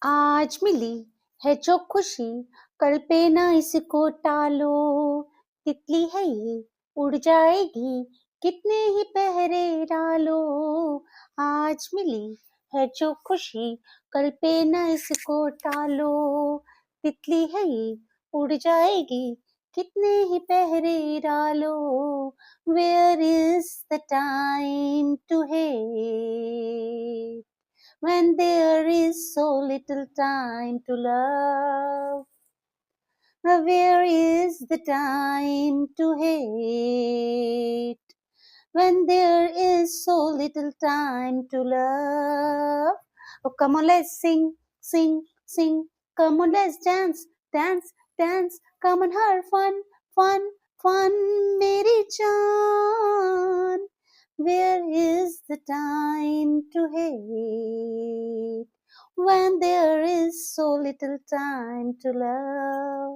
आज मिली है जो खुशी, कल पे ना इसको टालो। तितली है ये, उड़ जाएगी, कितने ही पहरे डालो। आज मिली है जो खुशी, कल पे ना इसको टालो। तितली है ये, उड़ जाएगी, कितने ही पहरे डालो। Where is the time to hate when there is so little time to love? Where is the time to hate when there is so little time to love? Oh, come on, let's sing, sing, sing. Come on, let's dance, dance, dance. Come on, have fun, fun, fun, Meri Jaan. Where is the time to hate when there is so little time to love?